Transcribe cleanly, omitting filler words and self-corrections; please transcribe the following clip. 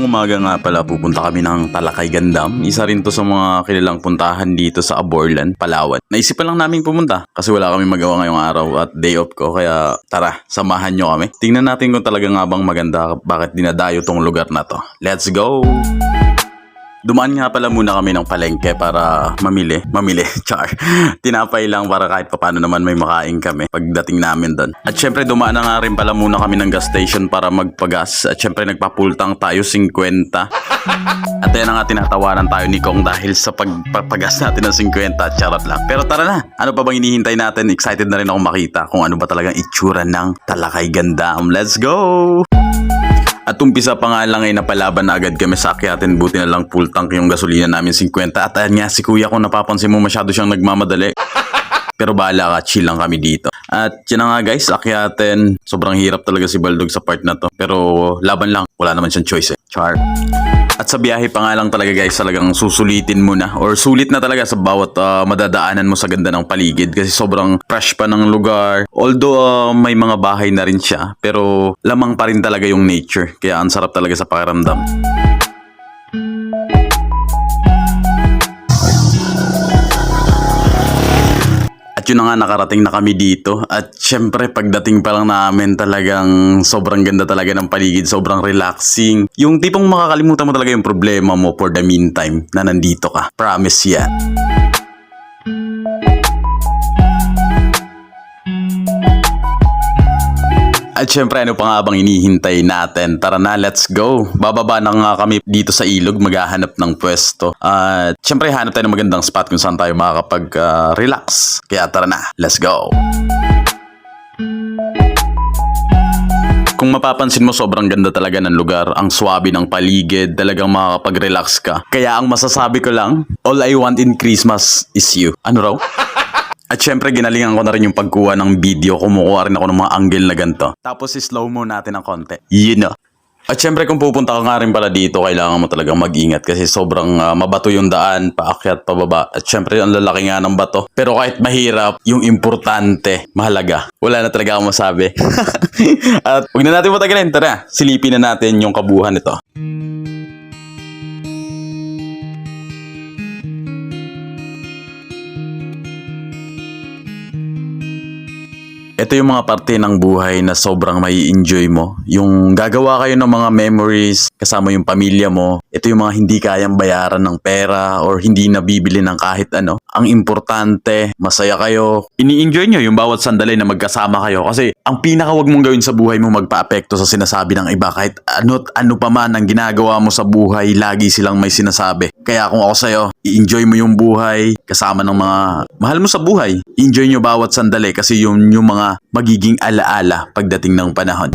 Ngayong umaga nga pala pupunta kami ng Talakay Gandam. Isa rin to sa mga kilalang puntahan dito sa Aborlan, Palawan. Naisipan lang namin pumunta kasi wala kami magawa ngayong araw at day off ko. Kaya tara, samahan nyo kami. Tingnan natin kung talaga nga bang maganda bakit dinadayo tong lugar na to. Let's go! Dumaan nga pala muna kami ng palengke para mamili, char. Tinapay lang para kahit paano naman may makain kami pagdating namin doon. At syempre dumaan na nga rin pala muna kami ng gas station para magpagas. At syempre nagpapultang tayo 50. At yan na nga tinatawanan tayo ni Kong dahil sa pagpapagas natin ng 50. Charot lang. Pero tara na, ano pa bang hinihintay natin? Excited na rin ako makita kung ano ba talagang itsura ng Talakay Gandam. Let's go! At umpisa pa nga lang ay napalaban na agad kami sa akyatin, buti na lang full tank yung gasolina namin 50. At ayan nga si kuya kung napapansin mo masyado siyang nagmamadali. Pero bahala ka, chill lang kami dito. At yun na nga guys, akyatin. Sobrang hirap talaga si Baldog sa part na to. Pero laban lang, wala naman siyang choice eh. Char. At sa biyahe pa nga lang talaga guys, talagang susulitin mo na or sulit na talaga sa bawat madadaanan mo sa ganda ng paligid kasi sobrang fresh pa ng lugar. Although may mga bahay na rin siya, pero lamang pa rin talaga yung nature. Kaya ang sarap talaga sa pakiramdam. At yun na nga, nakarating na kami dito. At syempre, pagdating pa lang namin talagang sobrang ganda talaga ng paligid. Sobrang relaxing. Yung tipong makakalimutan mo talaga yung problema mo for the meantime na nandito ka. Promise yan. At syempre, ano pa nga bang inihintay natin? Tara na, let's go! Bababa na nga kami dito sa ilog, maghahanap ng pwesto. At syempre, hanap tayo ng magandang spot kung saan tayo makakapag-relax. Kaya tara na, let's go! Kung mapapansin mo, sobrang ganda talaga ng lugar. Ang swabe ng paligid, talagang makakapag-relax ka. Kaya ang masasabi ko lang, all I want in Christmas is you. Ano raw? At syempre, ginalingan ko na rin yung pagkuha ng video. Kumukuha rin ako ng mga angle na ganito. Tapos, slow mo natin ng konti. You know. At syempre, kung pupunta ka nga rin pala dito, kailangan mo talagang mag-ingat kasi sobrang mabato yung daan, paakyat, pababa. At syempre, ang lalaki nga ng bato. Pero kahit mahirap, yung importante, mahalaga. Wala na talaga akong masabi. At huwag na natin matagalin. Tara, silipin na natin yung kabuuan nito. Ito yung mga parte ng buhay na sobrang mai enjoy mo. Yung gagawa kayo ng mga memories kasama yung pamilya mo. Ito yung mga hindi kayang bayaran ng pera or hindi nabibili ng kahit ano. Ang importante, masaya kayo. Ini-enjoy nyo yung bawat sandali na magkasama kayo. Kasi ang pinaka wag mong gawin sa buhay mo magpa-apekto sa sinasabi ng iba. Kahit ano pa man ang ginagawa mo sa buhay, lagi silang may sinasabi. Kaya kung ako sa'yo, i-enjoy mo yung buhay kasama ng mga mahal mo sa buhay. Enjoy nyo bawat sandali kasi yung mga magiging alaala pagdating ng panahon.